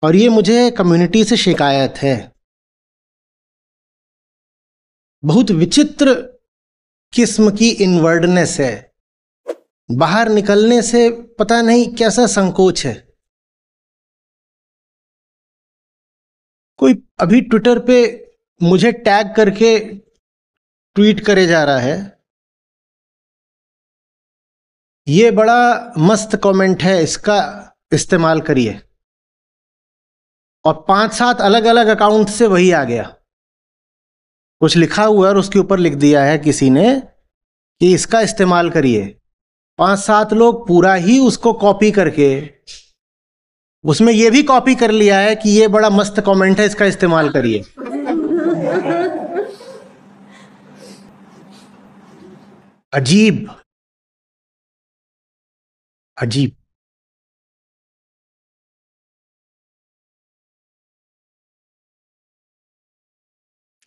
और ये मुझे कम्युनिटी से शिकायत है। बहुत विचित्र किस्म की इनवर्डनेस है। बाहर निकलने से पता नहीं कैसा संकोच है। कोई अभी ट्विटर पे मुझे टैग करके ट्वीट करे जा रहा है, ये बड़ा मस्त कमेंट है, इसका इस्तेमाल करिए। और 5-7 अलग अलग अकाउंट से वही आ गया। कुछ लिखा हुआ है और उसके ऊपर लिख दिया है किसी ने कि इसका इस्तेमाल करिए। 5-7 लोग पूरा ही उसको कॉपी करके उसमें ये भी कॉपी कर लिया है कि ये बड़ा मस्त कमेंट है, इसका इस्तेमाल करिए। अजीब अजीब।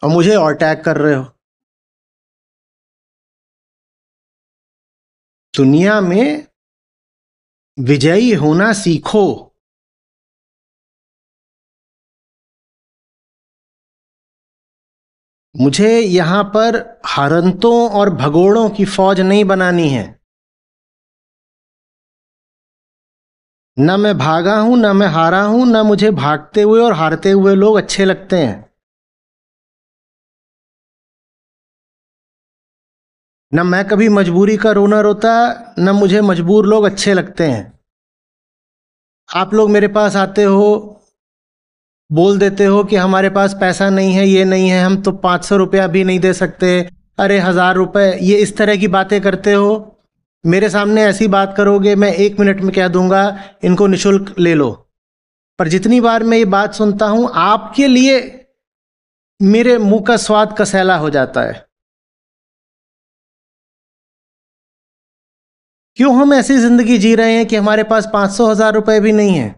और मुझे और टैग कर रहे हो। दुनिया में विजयी होना सीखो। मुझे यहां पर हरंतों और भगोड़ों की फौज नहीं बनानी है। न मैं भागा हूं, न मैं हारा हूं, न मुझे भागते हुए और हारते हुए लोग अच्छे लगते हैं। न मैं कभी मजबूरी का रोना रोता, न मुझे मजबूर लोग अच्छे लगते हैं। आप लोग मेरे पास आते हो, बोल देते हो कि हमारे पास पैसा नहीं है, ये नहीं है, हम तो 500 रुपया भी नहीं दे सकते, अरे 1000 रुपये, ये इस तरह की बातें करते हो। मेरे सामने ऐसी बात करोगे, मैं 1 मिनट में कह दूंगा इनको निशुल्क ले लो। पर जितनी बार मैं ये बात सुनता हूं, आपके लिए मेरे मुंह का स्वाद कसैला हो जाता है। क्यों हम ऐसी जिंदगी जी रहे हैं कि हमारे पास 500-1000 रुपए भी नहीं है,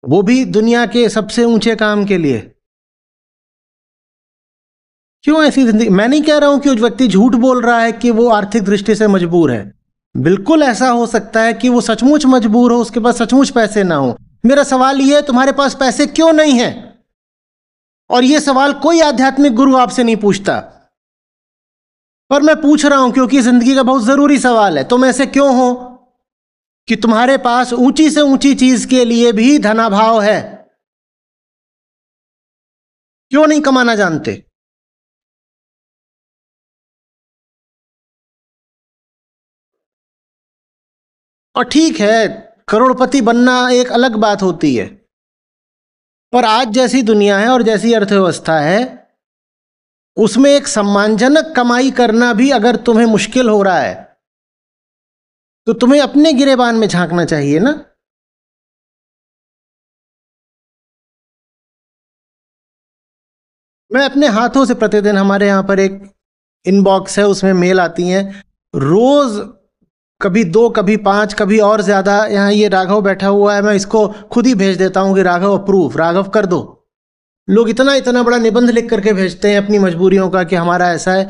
वो भी दुनिया के सबसे ऊंचे काम के लिए। क्यों ऐसी जिंदगी? मैं नहीं कह रहा हूं कि उस व्यक्ति झूठ बोल रहा है कि वो आर्थिक दृष्टि से मजबूर है। बिल्कुल ऐसा हो सकता है कि वो सचमुच मजबूर हो, उसके पास सचमुच पैसे ना हो। मेरा सवाल ये है, तुम्हारे पास पैसे क्यों नहीं है? और ये सवाल कोई आध्यात्मिक गुरु आपसे नहीं पूछता, पर मैं पूछ रहा हूं क्योंकि जिंदगी का बहुत जरूरी सवाल है। तुम ऐसे क्यों हो कि तुम्हारे पास ऊंची से ऊंची चीज के लिए भी धनाभाव है? क्यों नहीं कमाना जानते? और ठीक है, करोड़पति बनना एक अलग बात होती है, पर आज जैसी दुनिया है और जैसी अर्थव्यवस्था है, उसमें एक सम्मानजनक कमाई करना भी अगर तुम्हें मुश्किल हो रहा है, तो तुम्हें अपने गिरेबान में झांकना चाहिए ना। मैं अपने हाथों से प्रतिदिन, हमारे यहाँ पर एक इनबॉक्स है, उसमें मेल आती हैं रोज, कभी 2, कभी 5, कभी और ज्यादा। यहाँ ये राघव बैठा हुआ है, मैं इसको खुद ही भेज देता हूँ कि राघव अप्रूव, राघव कर दो। लोग इतना इतना बड़ा निबंध लिख करके भेजते हैं अपनी मजबूरियों का कि हमारा ऐसा है।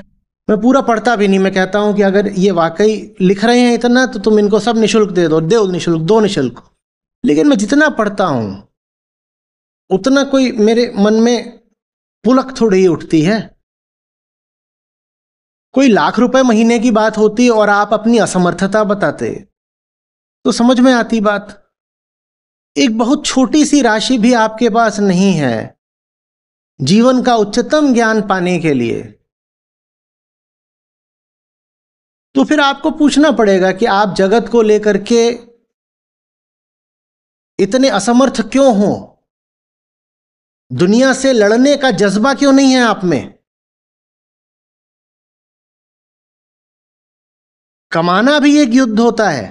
मैं पूरा पढ़ता भी नहीं। मैं कहता हूँ कि अगर ये वाकई लिख रहे हैं इतना, तो तुम इनको सब निशुल्क दे दो, दो निशुल्क, दो निशुल्क। लेकिन मैं जितना पढ़ता हूँ उतना कोई मेरे मन में पुलक थोड़ी ही उठती है। कोई लाख रुपए महीने की बात होती और आप अपनी असमर्थता बताते, तो समझ में आती बात। एक बहुत छोटी सी राशि भी आपके पास नहीं है जीवन का उच्चतम ज्ञान पाने के लिए, तो फिर आपको पूछना पड़ेगा कि आप जगत को लेकर के इतने असमर्थ क्यों हो? दुनिया से लड़ने का जज्बा क्यों नहीं है आप में? कमाना भी एक युद्ध होता है।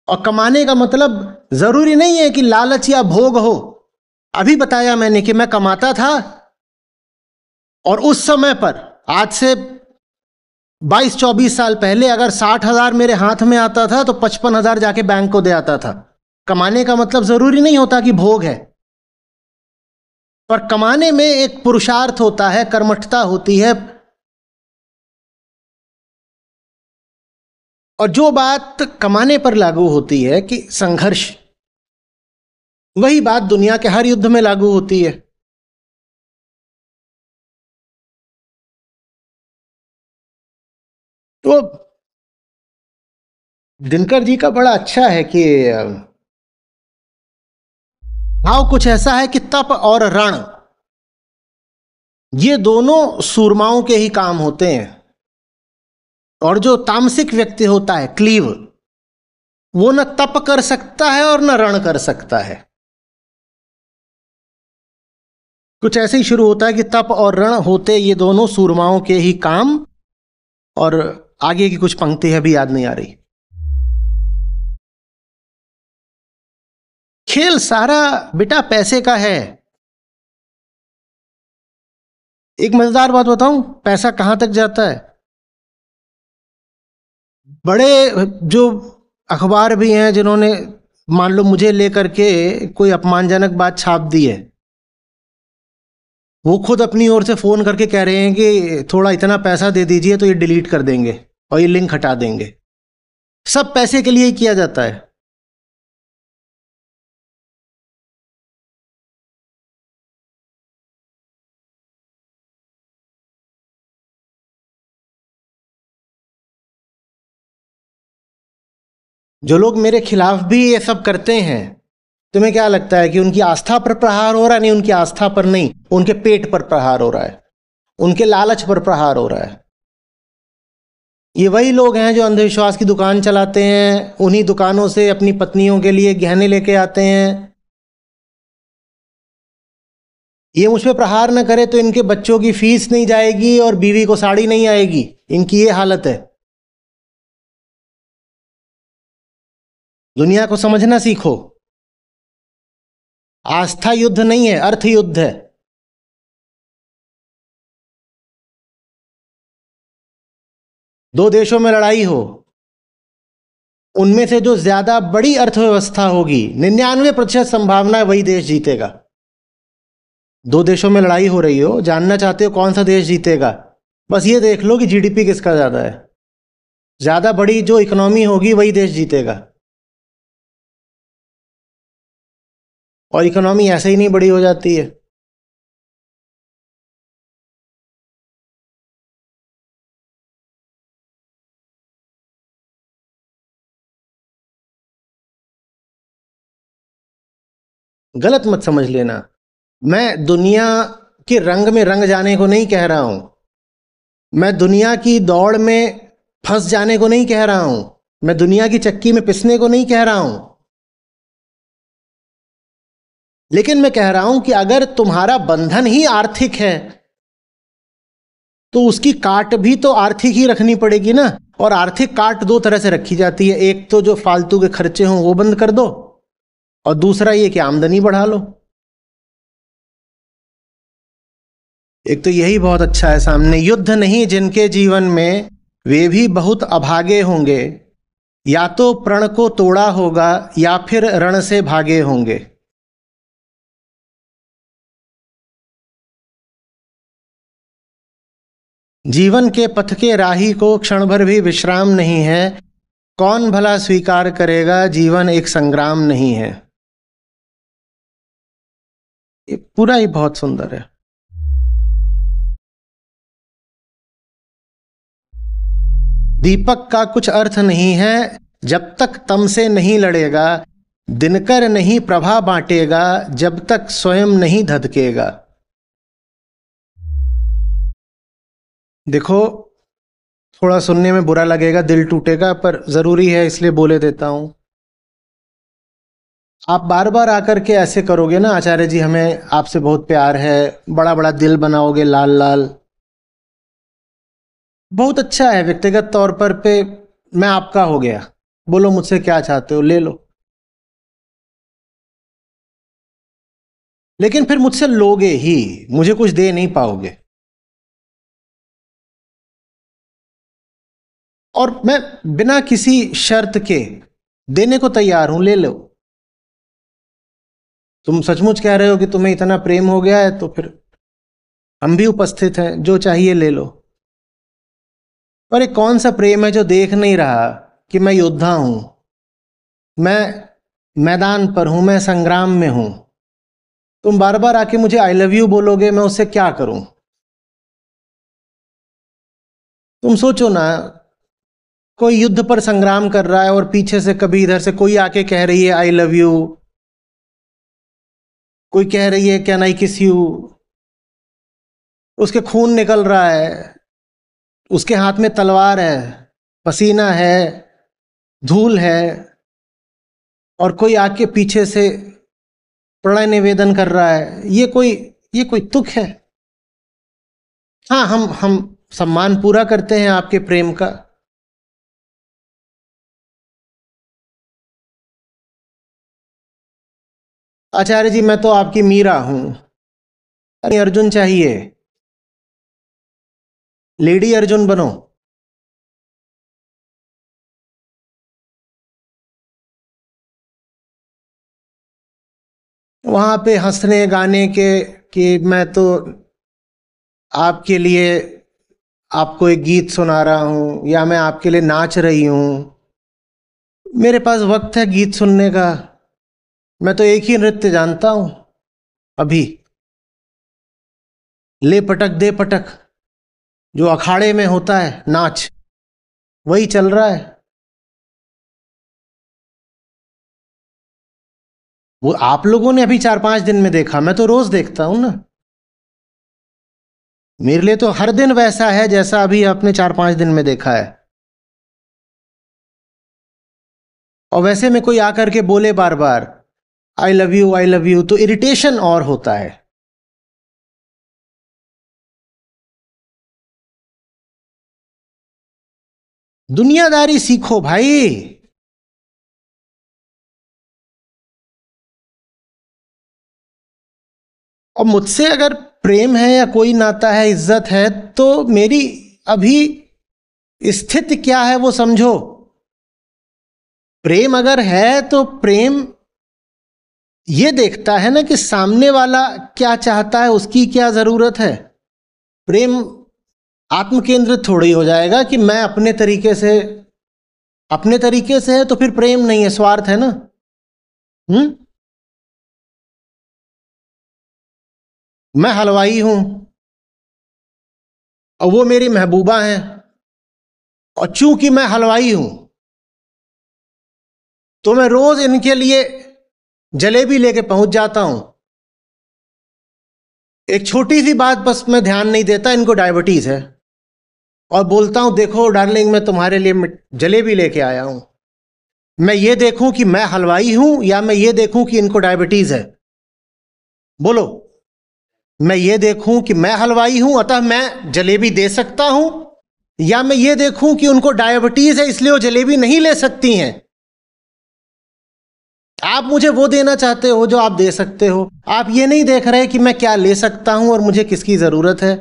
और कमाने का मतलब जरूरी नहीं है कि लालच या भोग हो। अभी बताया मैंने कि मैं कमाता था, और उस समय पर, आज से 22-24 साल पहले, अगर 60,000 मेरे हाथ में आता था तो 55,000 जाके बैंक को दे आता था। कमाने का मतलब जरूरी नहीं होता कि भोग है, पर कमाने में एक पुरुषार्थ होता है, कर्मठता होती है। और जो बात कमाने पर लागू होती है कि संघर्ष, वही बात दुनिया के हर युद्ध में लागू होती है। तो दिनकर जी का बड़ा अच्छा है कि भाव कुछ ऐसा है कि तप और रण, ये दोनों सूरमाओं के ही काम होते हैं। और जो तामसिक व्यक्ति होता है, क्लीव, वो न तप कर सकता है और न रण कर सकता है। कुछ ऐसे ही शुरू होता है कि तप और रण होते ये दोनों सूरमाओं के ही काम। और आगे की कुछ पंक्ति है, भी याद नहीं आ रही। खेल सारा बेटा पैसे का है। एक मजेदार बात बताऊं, पैसा कहां तक जाता है। बड़े जो अखबार भी हैं जिन्होंने मान लो मुझे लेकर के कोई अपमानजनक बात छाप दी है, वो खुद अपनी ओर से फोन करके कह रहे हैं कि थोड़ा इतना पैसा दे दीजिए तो ये डिलीट कर देंगे और ये लिंक हटा देंगे। सब पैसे के लिए ही किया जाता है। जो लोग मेरे खिलाफ भी ये सब करते हैं, तुम्हें क्या लगता है कि उनकी आस्था पर प्रहार हो रहा है? नहीं, उनकी आस्था पर नहीं, उनके पेट पर प्रहार हो रहा है, उनके लालच पर प्रहार हो रहा है। ये वही लोग हैं जो अंधविश्वास की दुकान चलाते हैं, उन्हीं दुकानों से अपनी पत्नियों के लिए गहने लेके आते हैं। ये मुझ पे प्रहार न करे तो इनके बच्चों की फीस नहीं जाएगी और बीवी को साड़ी नहीं आएगी, इनकी ये हालत है। दुनिया को समझना सीखो। आस्था युद्ध नहीं है, अर्थ युद्ध है। दो देशों में लड़ाई हो, उनमें से जो ज्यादा बड़ी अर्थव्यवस्था होगी, 99% संभावना है वही देश जीतेगा। दो देशों में लड़ाई हो रही हो, जानना चाहते हो कौन सा देश जीतेगा? बस ये देख लो कि जीडीपी किसका ज्यादा है। ज्यादा बड़ी जो इकोनॉमी होगी वही देश जीतेगा। और इकोनॉमी ऐसे ही नहीं बड़ी हो जाती है। गलत मत समझ लेना। मैं दुनिया के रंग में रंग जाने को नहीं कह रहा हूं। मैं दुनिया की दौड़ में फंस जाने को नहीं कह रहा हूं। मैं दुनिया की चक्की में पिसने को नहीं कह रहा हूं। लेकिन मैं कह रहा हूं कि अगर तुम्हारा बंधन ही आर्थिक है तो उसकी काट भी तो आर्थिक ही रखनी पड़ेगी ना। और आर्थिक काट दो तरह से रखी जाती है, एक तो जो फालतू के खर्चे हों वो बंद कर दो, और दूसरा ये कि आमदनी बढ़ा लो। एक तो यही बहुत अच्छा है सामने, युद्ध नहीं जिनके जीवन में वे भी बहुत अभागे होंगे, या तो प्रण को तोड़ा होगा या फिर रण से भागे होंगे। जीवन के पथ के राही को क्षण भर भी विश्राम नहीं है, कौन भला स्वीकार करेगा जीवन एक संग्राम नहीं है। ये पूरा ही बहुत सुंदर है। दीपक का कुछ अर्थ नहीं है जब तक तम से नहीं लड़ेगा, दिनकर नहीं प्रभा बांटेगा जब तक स्वयं नहीं धधकेगा। देखो, थोड़ा सुनने में बुरा लगेगा, दिल टूटेगा, पर जरूरी है इसलिए बोले देता हूं। आप बार बार आकर के ऐसे करोगे ना, आचार्य जी हमें आपसे बहुत प्यार है, बड़ा बड़ा दिल बनाओगे लाल लाल, बहुत अच्छा है। व्यक्तिगत तौर पर पे मैं आपका हो गया, बोलो मुझसे क्या चाहते हो ले लो। लेकिन फिर मुझसे लोगे ही, मुझे कुछ दे नहीं पाओगे। और मैं बिना किसी शर्त के देने को तैयार हूं, ले लो। तुम सचमुच कह रहे हो कि तुम्हें इतना प्रेम हो गया है तो फिर हम भी उपस्थित हैं, जो चाहिए ले लो। पर ये कौन सा प्रेम है जो देख नहीं रहा कि मैं योद्धा हूं, मैं मैदान पर हूं, मैं संग्राम में हूं। तुम बार बार आके मुझे आई लव यू बोलोगे, मैं उससे क्या करूं? तुम सोचो ना, कोई युद्ध पर संग्राम कर रहा है और पीछे से कभी इधर से कोई आके कह रही है आई लव यू, कोई कह रही है कैन आई किस यू, उसके खून निकल रहा है, उसके हाथ में तलवार है, पसीना है, धूल है, और कोई आके पीछे से प्रणय निवेदन कर रहा है। ये कोई तुक है? हाँ, हम सम्मान पूरा करते हैं आपके प्रेम का। आचार्य जी, मैं तो आपकी मीरा हूं। अरे अर्जुन चाहिए, लेडी अर्जुन बनो। वहां पे हंसने गाने के कि मैं तो आपके लिए आपको एक गीत सुना रहा हूं या मैं आपके लिए नाच रही हूं। मेरे पास वक्त है गीत सुनने का? मैं तो एक ही नृत्य जानता हूं अभी, ले पटक दे पटक, जो अखाड़े में होता है नाच, वही चल रहा है। वो आप लोगों ने अभी 4-5 दिन में देखा, मैं तो रोज देखता हूं ना। मेरे लिए तो हर दिन वैसा है जैसा अभी आपने 4-5 दिन में देखा है। और वैसे में कोई आकर के बोले बार बार आई लव यू, तो इरिटेशन और होता है। दुनियादारी सीखो भाई। और मुझसे अगर प्रेम है या कोई नाता है, इज्जत है, तो मेरी अभी स्थिति क्या है वो समझो। प्रेम अगर है तो प्रेम ये देखता है ना कि सामने वाला क्या चाहता है, उसकी क्या जरूरत है। प्रेम आत्म केंद्रित थोड़ी हो जाएगा कि मैं अपने तरीके से, अपने तरीके से है तो फिर प्रेम नहीं है, स्वार्थ है ना। हम्म। मैं हलवाई हूं और वो मेरी महबूबा हैं, और चूंकि मैं हलवाई हूं तो मैं रोज इनके लिए जलेबी लेके पहुंच जाता हूं। एक छोटी सी बात बस मैं ध्यान नहीं देता, इनको डायबिटीज है, और बोलता हूं देखो डार्लिंग मैं तुम्हारे लिए जलेबी लेके आया हूं। मैं ये देखूं कि मैं हलवाई हूं या मैं ये देखूं कि इनको डायबिटीज है? बोलो। मैं ये देखूं कि मैं हलवाई हूं अतः मैं जलेबी दे सकता हूं, या मैं ये देखूं कि उनको डायबिटीज है इसलिए वो जलेबी नहीं ले सकती हैं? आप मुझे वो देना चाहते हो जो आप दे सकते हो, आप ये नहीं देख रहे कि मैं क्या ले सकता हूं और मुझे किसकी जरूरत है।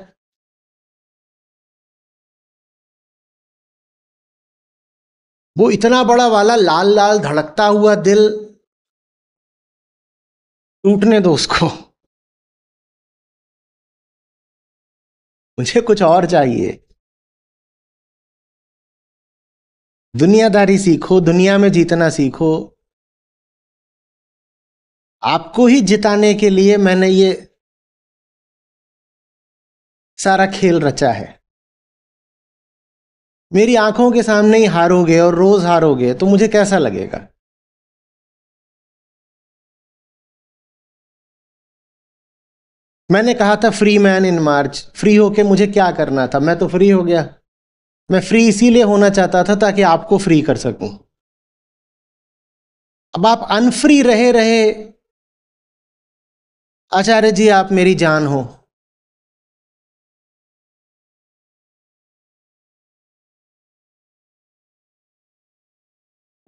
वो इतना बड़ा वाला लाल लाल धड़कता हुआ दिल टूटने दो उसको। मुझे कुछ और चाहिए। दुनियादारी सीखो, दुनिया में जीतना सीखो। आपको ही जिताने के लिए मैंने ये सारा खेल रचा है। मेरी आंखों के सामने ही हारोगे और रोज हारोगे तो मुझे कैसा लगेगा? मैंने कहा था free man in March, free होके मुझे क्या करना था? मैं तो फ्री हो गया। मैं फ्री इसीलिए होना चाहता था ताकि आपको फ्री कर सकूं। अब आप अनफ्री रहे रहे। आचार्य जी आप मेरी जान हो।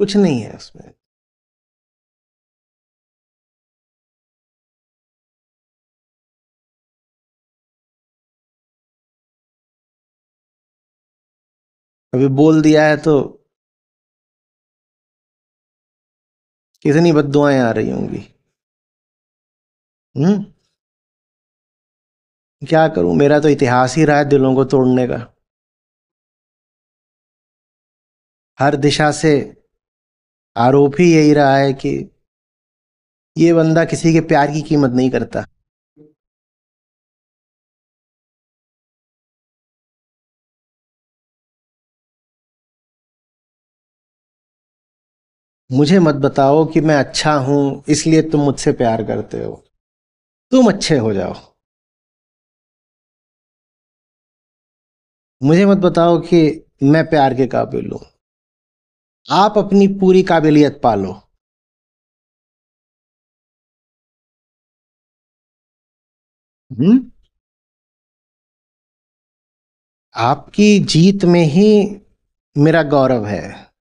कुछ नहीं है उसमें। अभी बोल दिया है तो कितनी बद्दुआएं आ रही होंगी। हम्म। क्या करूं, मेरा तो इतिहास ही रहा है दिलों को तोड़ने का। हर दिशा से आरोप ही यही रहा है कि ये बंदा किसी के प्यार की कीमत नहीं करता। मुझे मत बताओ कि मैं अच्छा हूं इसलिए तुम मुझसे प्यार करते हो। तुम अच्छे हो जाओ। मुझे मत बताओ कि मैं प्यार के काबिल हूं। आप अपनी पूरी काबिलियत पालो। हम्म। आपकी जीत में ही मेरा गौरव है।